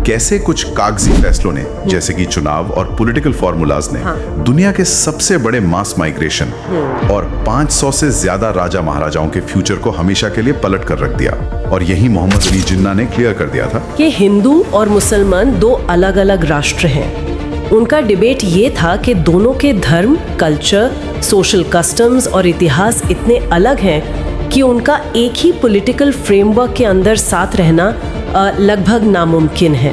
कैसे कुछ कागजी फैसलों ने, जैसे कि चुनाव और पॉलिटिकल फॉर्मूलाज ने दुनिया के सबसे बड़े मास माइग्रेशन और 500 से ज्यादा राजा महाराजाओं के फ्यूचर को हमेशा के लिए पलट कर रख दिया। और यही मोहम्मद अली जिन्ना ने क्लियर कर दिया था कि हिंदू और मुसलमान दो अलग अलग राष्ट्र हैं। उनका डिबेट ये था कि दोनों के धर्म, कल्चर, सोशल कस्टम्स और इतिहास इतने अलग हैं कि उनका एक ही पॉलिटिकल फ्रेमवर्क के अंदर साथ रहना लगभग नामुमकिन है।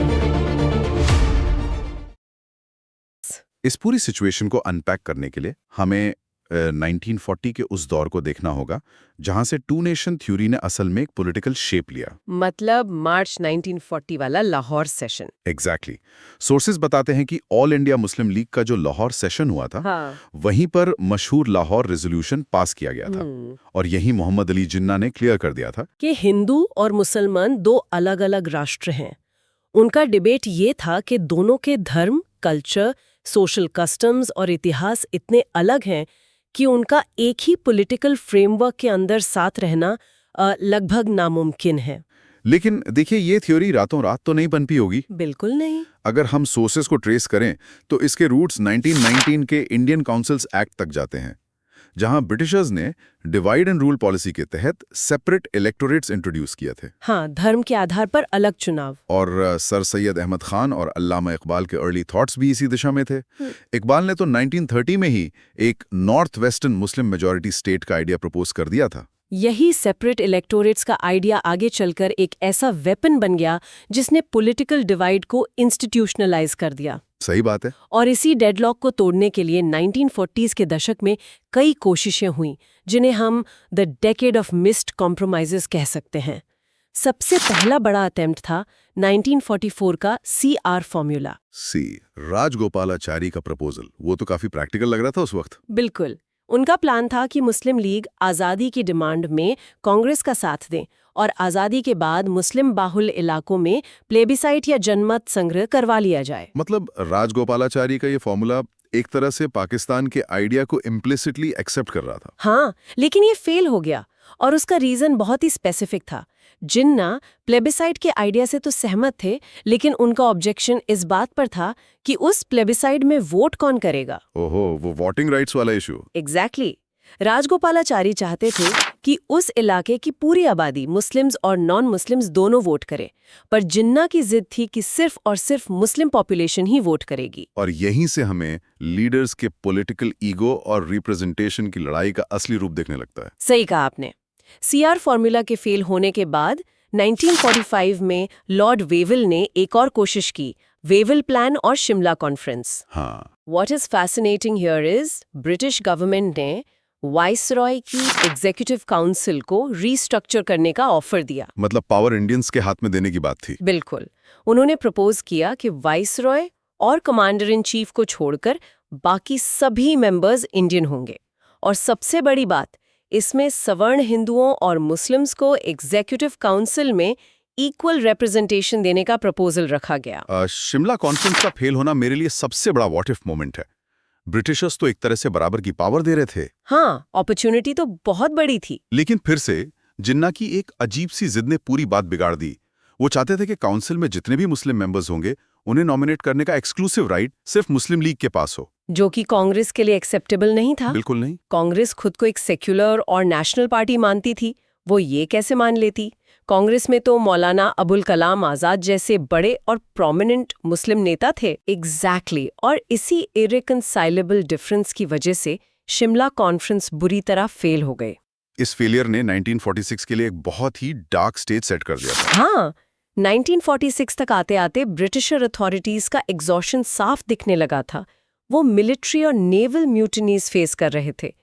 इस पूरी सिचुएशन को अनपैक करने के लिए हमें 1940 के उस दौर को देखना होगा जहां से टू नेशन थ्योरी ने असल में एक पॉलिटिकल शेप लिया। मतलब मार्च 1940 वाला लाहौर सेशन। एग्जैक्टली। सोर्सेज बताते हैं कि ऑल इंडिया मुस्लिम लीग का जो लाहौर सेशन हुआ था, वहीं पर मशहूर लाहौर रेजोल्यूशन पास किया गया था। और यही मोहम्मद अली जिन्ना ने क्लियर कर दिया था कि हिंदू और मुसलमान दो अलग अलग राष्ट्र हैं। उनका डिबेट ये था कि दोनों के धर्म, कल्चर, सोशल कस्टम्स और इतिहास इतने अलग हैं कि उनका एक ही पॉलिटिकल फ्रेमवर्क के अंदर साथ रहना लगभग नामुमकिन है। लेकिन देखिए, ये थ्योरी रातों रात तो नहीं पनपी होगी। बिल्कुल नहीं। अगर हम सोर्सेस को ट्रेस करें तो इसके रूट्स 1919 के इंडियन काउंसिल्स एक्ट तक जाते हैं, जहां ब्रिटिशर्स ने डिवाइड एंड रूल पॉलिसी के तहत सेपरेट इलेक्टोरेट्स इंट्रोड्यूस किए थे। हाँ, धर्म के आधार पर अलग चुनाव। और सर सैयद अहमद खान और अल्लामा इकबाल के अर्ली थॉट्स भी इसी दिशा में थे। इकबाल ने तो 1930 में ही एक north western Muslim majority state का आइडिया प्रपोज कर दिया था। यही सेपरेट इलेक्टोरेट्स का आइडिया आगे चलकर एक ऐसा वेपन बन गया जिसने पॉलिटिकल डिवाइड को इंस्टीट्यूशनलाइज कर दिया। सही बात है। और इसी डेडलॉक को तोड़ने के लिए 1940s के दशक में कई कोशिशें हुईं, जिन्हें हम the decade of missed compromises कह सकते हैं। सबसे पहला बड़ा अटेम्प्ट था 1944 का CR फॉर्मूला। राजगोपालाचारी का प्रपोजल, वो तो काफी प्रैक्टिकल लग रहा था उस वक्त। बिल्कुल। उनका प्लान था कि मुस्लिम लीग आज़ादी की डिमांड में कांग्रेस का साथ दें और आज़ादी के बाद मुस्लिम बाहुल इलाकों में प्लेबिसाइट या जनमत संग्रह करवा लिया जाए। मतलब राजगोपालाचारी का ये फॉर्मूला एक तरह से पाकिस्तान के आइडिया को इम्प्लिसिटली एक्सेप्ट कर रहा था। हाँ, लेकिन ये फेल हो गया और उसका रीजन बहुत ही स्पेसिफिक था। जिन्ना प्लेबिसाइट के आइडिया से तो सहमत थे, लेकिन उनका ऑब्जेक्शन इस बात पर था कि उस प्लेबिसाइट में वोट कौन करेगा। ओहो, वो वोटिंग राइट्स वाला इशू। एग्जैक्टली। राजगोपालाचारी चाहते थे कि उस इलाके की पूरी आबादी, मुस्लिम्स और नॉन मुस्लिम्स दोनों वोट करे, पर जिन्ना की जिद थी कि सिर्फ और सिर्फ मुस्लिम पॉपुलेशन ही वोट करेगी। और यहीं से हमें लीडर्स के पॉलिटिकल ईगो और रिप्रेजेंटेशन की लड़ाई का असली रूप देखने लगता है। सही कहा आपने। CR फॉर्मूला के फेल होने के बाद 1945 में लॉर्ड वेवल ने एक और कोशिश की, वेवल प्लान और Shimla conference. What is fascinating here is British government ने वाइसरॉय की एग्जीक्यूटिव काउंसिल को रीस्ट्रक्चर करने का ऑफर दिया। मतलब पावर इंडियंस के हाथ में देने की बात थी। बिल्कुल। उन्होंने प्रपोज किया कि वाइसरॉय और कमांडर इन चीफ को छोड़कर बाकी सभी मेंबर्स इंडियन होंगे। और सबसे बड़ी बात, इसमें सवर्ण हिंदुओं और मुस्लिम्स को एग्जीक्यूटिव काउंसिल में इक्वल रिप्रेजेंटेशन देने का प्रपोजल रखा गया। शिमला कॉन्फ्रेंस का फेल होना मेरे लिए सबसे बड़ा व्हाट इफ मोमेंट है। ब्रिटिशर्स तो एक तरह से बराबर की पावर दे रहे थे। हाँ, अपॉर्चुनिटी तो बहुत बड़ी थी। लेकिन फिर से जिन्ना की एक अजीब सी जिद ने पूरी बात बिगाड़ दी। वो चाहते थे कि काउंसिल में जितने भी मुस्लिम मेंबर्स होंगे, उन्हें नॉमिनेट करने का एक्सक्लूसिव राइट सिर्फ मुस्लिम लीग के पास हो, जो कि कांग्रेस के लिए एक्सेप्टेबल नहीं था। बिल्कुल नहीं। कांग्रेस खुद को एक सेक्युलर और नेशनल पार्टी मानती थी, वो ये कैसे मान लेती? कांग्रेस में तो मौलाना अबुल कलाम आजाद जैसे बड़े और प्रोमिनेंट मुस्लिम नेता थे। एग्जैक्टली। और इसी इरेकंसाइलेबल डिफरेंस की वजह से शिमला कॉन्फ्रेंस बुरी तरह फेल हो गए। इस फेलियर ने 1946 के लिए एक बहुत ही डार्क स्टेज सेट कर दिया था। हाँ, 1946 तक आते आते ब्रिटिशर अथॉरिटीज का एग्जॉशन साफ दिखने लगा था। वो मिलिट्री और नेवल म्यूटिनीज फेस कर रहे थे।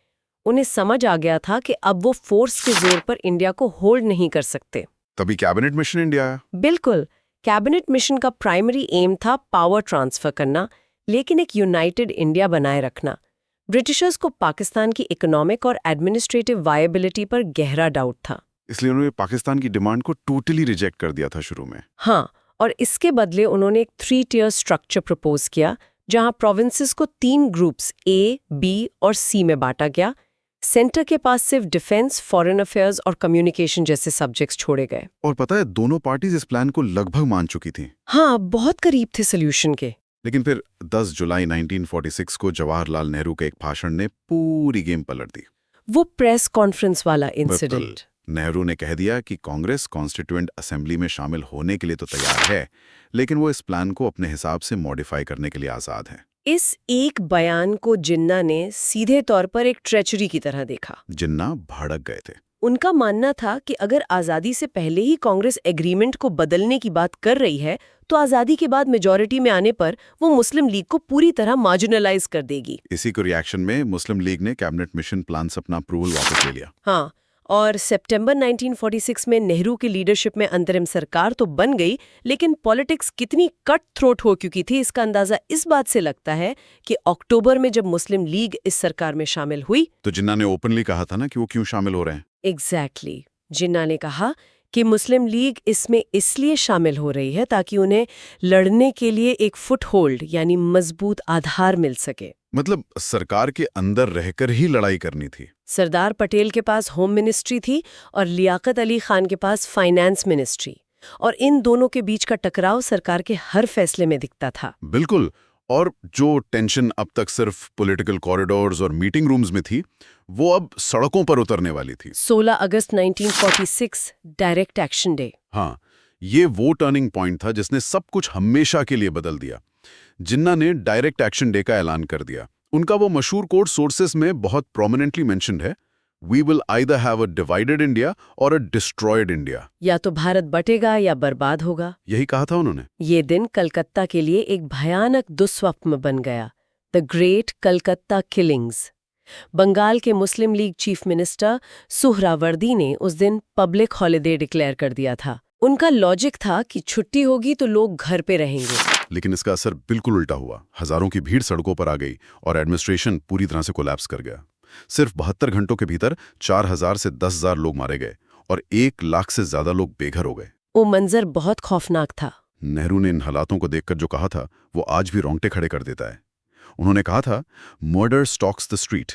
उन्हें समझ आ गया था कि अब वो फोर्स के जोर पर इंडिया को होल्ड नहीं कर सकते। तभी कैबिनेट मिशन इंडिया आया। बिल्कुल। कैबिनेट मिशन का प्राइमरी एम था पावर ट्रांसफर करना, लेकिन एक यूनाइटेड इंडिया बनाए रखना। ब्रिटिशर्स को पाकिस्तान की इकोनॉमिक और एडमिनिस्ट्रेटिव वायबिलिटी पर गहरा डाउट था, इसलिए उन्होंने पाकिस्तान की डिमांड को टोटली रिजेक्ट कर दिया था शुरू में। हाँ, और इसके बदले उन्होंने एक 3 टियर स्ट्रक्चर प्रपोज किया, जहां प्रोविंसेस को 3 ग्रुप्स A, B और C में बांटा गया। सेंटर के पास सिर्फ डिफेंस, फॉरेन अफेयर्स और कम्युनिकेशन जैसे सब्जेक्ट्स छोड़े गए। और पता है, दोनों पार्टीज इस प्लान को लगभग मान चुकी थी। हाँ, बहुत करीब थे सोल्यूशन के। लेकिन फिर 10 जुलाई 1946 को जवाहरलाल नेहरू के एक भाषण ने पूरी गेम पलट दी। वो प्रेस कॉन्फ्रेंस वाला इंसिडेंट। नेहरू ने कह दिया कि कांग्रेस कॉन्स्टिट्यूएंट असेंबली में शामिल होने के लिए तो तैयार है, लेकिन वो इस प्लान को अपने हिसाब से मॉडिफाई करने के लिए आजाद है। इस एक बयान को जिन्ना ने सीधे तौर पर एक ट्रेचरी की तरह देखा। जिन्ना भड़क गए थे। उनका मानना था कि अगर आजादी से पहले ही कांग्रेस एग्रीमेंट को बदलने की बात कर रही है, तो आजादी के बाद मेजॉरिटी में आने पर वो मुस्लिम लीग को पूरी तरह मार्जिनलाइज कर देगी। इसी को रिएक्शन में मुस्लिम लीग ने कैबिनेट मिशन प्लान से अपना अप्रूवल वापस ले लिया। हाँ, और सितंबर 1946 में नेहरू की लीडरशिप में अंतरिम सरकार तो बन गई, लेकिन पॉलिटिक्स कितनी कट थ्रोट हो चुकी थी इसका अंदाजा इस बात से लगता है कि अक्टूबर में जब मुस्लिम लीग इस सरकार में शामिल हुई, तो जिन्ना ने ओपनली कहा था ना कि वो क्यों शामिल हो रहे हैं। एग्जैक्टली। जिन्ना ने कहा कि मुस्लिम लीग इसमें इसलिए शामिल हो रही है ताकि उन्हें लड़ने के लिए एक फुटहोल्ड यानी मजबूत आधार मिल सके। मतलब सरकार के अंदर रहकर ही लड़ाई करनी थी। सरदार पटेल के पास होम मिनिस्ट्री थी और लियाकत अली खान के पास फाइनेंस मिनिस्ट्री, और इन दोनों के बीच का टकराव सरकार के हर फैसले में दिखता था। बिल्कुल। और जो टेंशन अब तक सिर्फ पॉलिटिकल कॉरिडोर्स और मीटिंग रूम्स में थी, वो अब सड़कों पर उतरने वाली थी। 16 अगस्त 1946 डायरेक्ट एक्शन डे। हाँ, ये वो टर्निंग पॉइंट था जिसने सब कुछ हमेशा के लिए बदल दिया। जिन्ना ने डायरेक्ट एक्शन डे का ऐलान कर दिया। उनका वो मशहूर कोट सोर्सेस में बहुत प्रोमिनेंटली मेंशन्ड है, we will either have a divided India और अ डिस्ट्रॉयड इंडिया। या तो भारत बटेगा या बर्बाद होगा। यही कहा था उन्होंने। ये दिन कलकत्ता के लिए एक भयानक दुस्वप्न बन गया, the great Calcutta killings. Bengal के मुस्लिम लीग चीफ मिनिस्टर सुहरावर्दी ने उस दिन पब्लिक हॉलिडे डिक्लेयर कर दिया था। उनका लॉजिक था कि छुट्टी होगी तो लोग घर पे रहेंगे। लेकिन इसका असर बिल्कुल उल्टा हुआ। हजारों की भीड़ सड़कों पर आ गई और एडमिनिस्ट्रेशन पूरी तरह से कोलैप्स कर गया। सिर्फ 72 घंटों के भीतर 4000 से 10,000 लोग मारे गए और 1 लाख से ज्यादा लोग बेघर हो गए। वो मंजर बहुत खौफनाक था। नेहरू ने इन हालातों को देखकर जो कहा था, वो आज भी रोंगटे खड़े कर देता है। उन्होंने कहा था, murder stalks the street,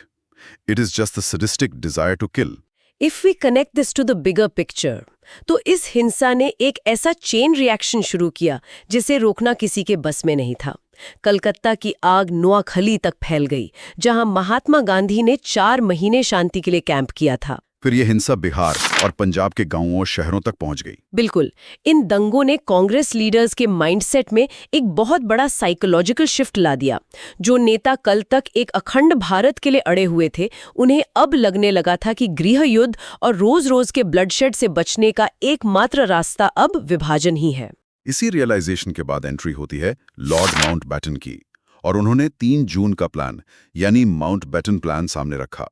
it is just the sadistic desire to kill. If we connect this to the bigger picture, तो इस हिंसा ने एक ऐसा चेन रिएक्शन शुरू किया जिसे रोकना किसी के बस में नहीं था। कलकत्ता की आग नोआखली तक फैल गई, जहां महात्मा गांधी ने 4 महीने शांति के लिए कैंप किया था। फिर यह हिंसा बिहार और पंजाब के गांवों और शहरों तक पहुंच गई। बिल्कुल। इन दंगों ने कांग्रेस लीडर्स के माइंडसेट में एक बहुत बड़ा साइकोलॉजिकल शिफ्ट ला दिया। जो नेता कल तक एक अखंड भारत के लिए अड़े हुए थे, उन्हें अब लगने लगा था कि गृह युद्ध और रोज-रोज के ब्लडशेड से बचने का एकमात्र रास्ता अब विभाजन ही है। इसी रियलाइजेशन के बाद एंट्री होती है लॉर्ड माउंटबेटन की, और उन्होंने 3 जून का प्लान यानी माउंटबेटन प्लान सामने रखा।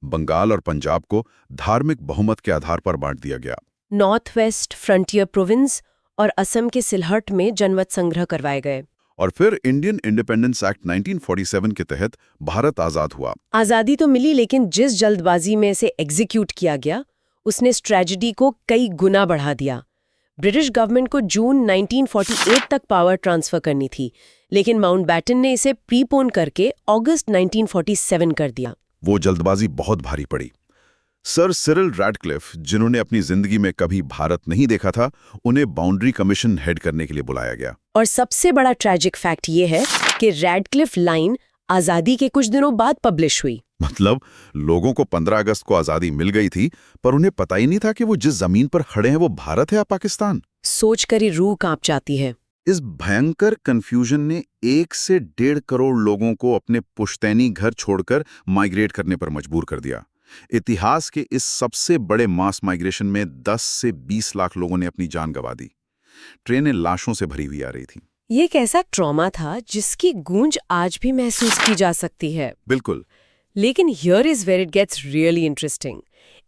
बंगाल और पंजाब को धार्मिक बहुमत के आधार पर बांट दिया गया। नॉर्थ वेस्ट फ्रंटियर प्रोविंस और असम के सिलहट में जनमत संग्रह करवाए गए। और फिर इंडियन इंडिपेंडेंस एक्ट 1947 के तहत भारत आजाद हुआ। आजादी तो मिली, लेकिन जिस जल्दबाजी में इसे एग्जीक्यूट किया गया, उसने इस ट्रेजेडी को कई गुना बढ़ा दिया। ब्रिटिश गवर्नमेंट को जून 1948 तक पावर ट्रांसफर करनी थी, लेकिन माउंटबेटन ने इसे प्रीपोन करके अगस्त 1947 कर दिया। वो जल्दबाजी बहुत भारी पड़ी। सर सिरिल रैडक्लिफ, जिन्होंने अपनी जिंदगी में कभी भारत नहीं देखा था, उन्हें बाउंड्री कमीशन हेड करने के लिए बुलाया गया। और सबसे बड़ा ट्रैजिक फैक्ट ये है कि रैडक्लिफ लाइन आजादी के कुछ दिनों बाद पब्लिश हुई। मतलब लोगों को 15 अगस्त को आजादी मिल गई थी, पर उन्हें पता ही नहीं था कि वो जिस जमीन पर खड़े हैं वो भारत है या पाकिस्तान। सोचकर ही रूह कांप जाती है। इस भयंकर कंफ्यूजन ने 1 से 1.5 करोड़ लोगों को अपने पुश्तैनी घर छोड़कर माइग्रेट करने पर मजबूर कर दिया। इतिहास के इस सबसे बड़े मास माइग्रेशन में 10 से 20 लाख लोगों ने अपनी जान गंवा दी। ट्रेनें लाशों से भरी हुई आ रही थी। ये एक ऐसा ट्रॉमा था जिसकी गूंज आज भी महसूस की जा सकती है। बिल्कुल। लेकिन here is where it gets really interesting.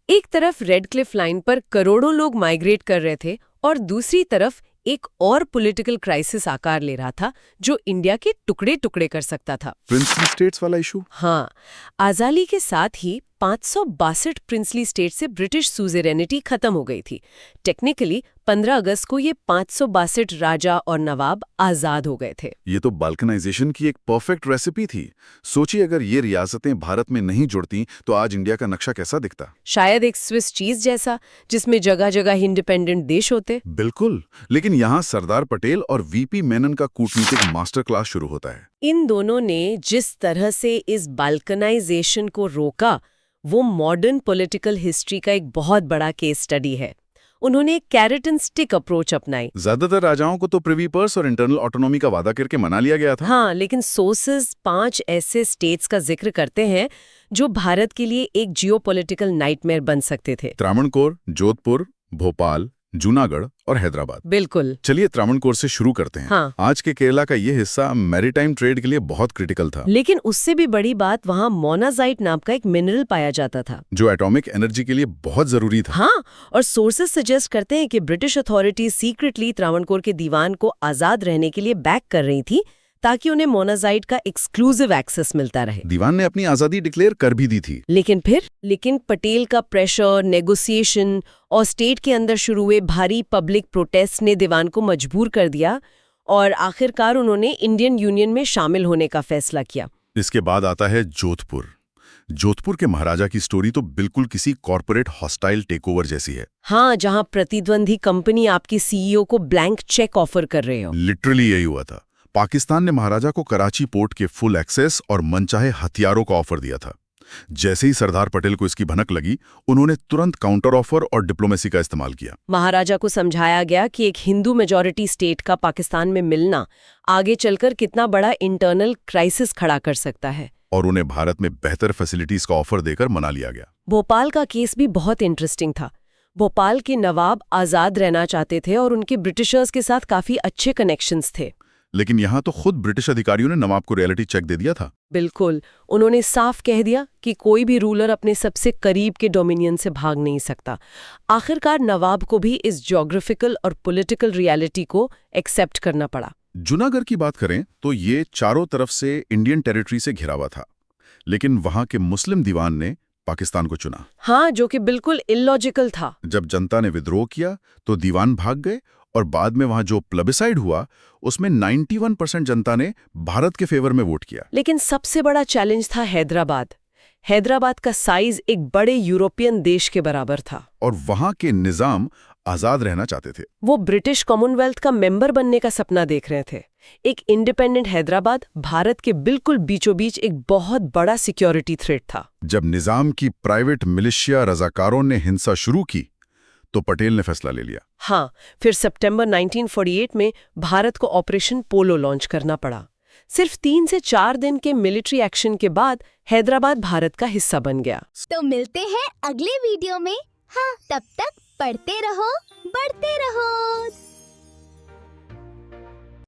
एक तरफ रेडक्लिफ लाइन पर करोड़ों लोग माइग्रेट कर रहे थे और दूसरी तरफ एक और पॉलिटिकल क्राइसिस आकार ले रहा था जो इंडिया के टुकड़े टुकड़े कर सकता था। प्रिंसली स्टेट्स वाला इशू। हाँ, आजादी के साथ ही 562 प्रिंसली स्टेट से ब्रिटिश सुजेरेनिटी खत्म हो गई थी। टेक्निकली 15 अगस्त को ये 562 राजा और नवाब आजाद हो गए थे। ये तो बाल्कनाइजेशन की एक परफेक्ट रेसिपी थी। सोचिए अगर ये रियासतें भारत में नहीं जुड़ती तो आज इंडिया का नक्शा कैसा दिखता। शायद एक स्विस चीज जैसा, जिसमें जगह जगह इंडिपेंडेंट देश होते। बिल्कुल, लेकिन यहाँ सरदार पटेल और वीपी मेनन का कूटनीतिक मास्टर क्लास शुरू होता है। इन दोनों ने जिस तरह से इस बाल्कनाइजेशन को रोका, वो मॉडर्न पॉलिटिकल हिस्ट्री का एक बहुत बड़ा केस स्टडी है। उन्होंने एक कैरेट एंड स्टिक अप्रोच अपनाई। ज्यादातर राजाओं को तो प्रिवी पर्स और इंटरनल ऑटोनॉमी का वादा करके मना लिया गया था। हाँ, लेकिन सोर्सेज 5 ऐसे स्टेट्स का जिक्र करते हैं जो भारत के लिए एक जियोपॉलिटिकल नाइटमेयर बन सकते थे। त्रावणकोर, जोधपुर, भोपाल, जूनागढ़ और हैदराबाद। बिल्कुल। चलिए त्रावणकोर से शुरू करते हैं। हाँ। आज के केरला का ये हिस्सा मैरीटाइम ट्रेड के लिए बहुत क्रिटिकल था। लेकिन उससे भी बड़ी बात, वहाँ मोनाजाइट नाम का एक मिनरल पाया जाता था जो एटॉमिक एनर्जी के लिए बहुत जरूरी था। हाँ, और सोर्सेज सजेस्ट करते हैं कि ब्रिटिश अथॉरिटीज सीक्रेटली त्रावणकोर के दीवान को आजाद रहने के लिए बैक कर रही थी, ताकि उन्हें मोनाजाइट का एक्सक्लूसिव एक्सेस मिलता रहे। दीवान ने अपनी आजादी डिक्लेयर कर भी दी थी। लेकिन पटेल का प्रेशर, नेगोशिएशन और स्टेट के अंदर शुरू हुए भारी पब्लिक प्रोटेस्ट ने दीवान को मजबूर कर दिया और आखिरकार उन्होंने इंडियन यूनियन में शामिल होने का फैसला किया। इसके बाद आता है जोधपुर। जोधपुर के महाराजा की स्टोरी तो बिल्कुल किसी कॉर्पोरेट हॉस्टाइल टेकओवर जैसी है। हाँ, जहाँ प्रतिद्वंदी कंपनी आपकी सीईओ को ब्लैंक चेक ऑफर कर रहे हो। लिटरली यही हुआ था। पाकिस्तान ने महाराजा को कराची पोर्ट के फुल एक्सेस और मनचाहे हथियारों का ऑफर दिया था। जैसे ही सरदार पटेल को इसकी भनक लगी, उन्होंने तुरंत काउंटर ऑफर और डिप्लोमेसी का इस्तेमाल किया। महाराजा को समझाया गया कि एक हिंदू मेजॉरिटी स्टेट का पाकिस्तान में मिलना आगे चलकर कितना बड़ा इंटरनल क्राइसिस खड़ा कर सकता है, और उन्हें भारत में बेहतर फैसिलिटीज का ऑफर देकर मना लिया गया। भोपाल का केस भी बहुत इंटरेस्टिंग था। भोपाल के नवाब आजाद रहना चाहते थे और उनके ब्रिटिशर्स के साथ काफी अच्छे कनेक्शंस थे। लेकिन यहाँ तो खुद ब्रिटिश अधिकारियों ने नवाब को रियलिटी चेक दे दिया था। बिल्कुल, उन्होंने साफ कह दिया कि कोई भी रूलर अपने सबसे करीब के डोमिनियन से भाग नहीं सकता। आखिरकार नवाब को भी इस ज्योग्राफिकल और पॉलिटिकल रियलिटी को एक्सेप्ट करना पड़ा। जूनागढ़ की बात करें तो ये चारों तरफ से इंडियन टेरिटरी से घिरा हुआ था, लेकिन वहां के मुस्लिम दीवान ने पाकिस्तान को चुना। हाँ, जो कि बिल्कुल इलॉजिकल था। जब जनता ने विद्रोह किया तो दीवान भाग गए, और बाद में वहां जो प्लेबिसाइड हुआ उसमें 91% जनता ने भारत के फेवर में वोट किया। लेकिन सबसे बड़ा चैलेंज था हैदराबाद। हैदराबाद का साइज एक बड़े यूरोपियन देश के बराबर था, और वहां के निजाम आजाद रहना चाहते थे। वो ब्रिटिश कॉमनवेल्थ का मेंबर बनने का सपना देख रहे थे। एक इंडिपेंडेंट हैदराबाद भारत के बिल्कुल बीचों बीच एक बहुत बड़ा सिक्योरिटी थ्रेट था। जब निजाम की प्राइवेट मिलिशिया रजाकारों ने हिंसा शुरू की तो पटेल ने फैसला ले लिया। हाँ, फिर सितंबर 1948 में भारत को ऑपरेशन पोलो लॉन्च करना पड़ा। सिर्फ 3 से 4 दिन के मिलिट्री एक्शन के बाद हैदराबाद भारत का हिस्सा बन गया। तो मिलते हैं अगले वीडियो में। हाँ, तब तक पढ़ते रहो, बढ़ते रहो।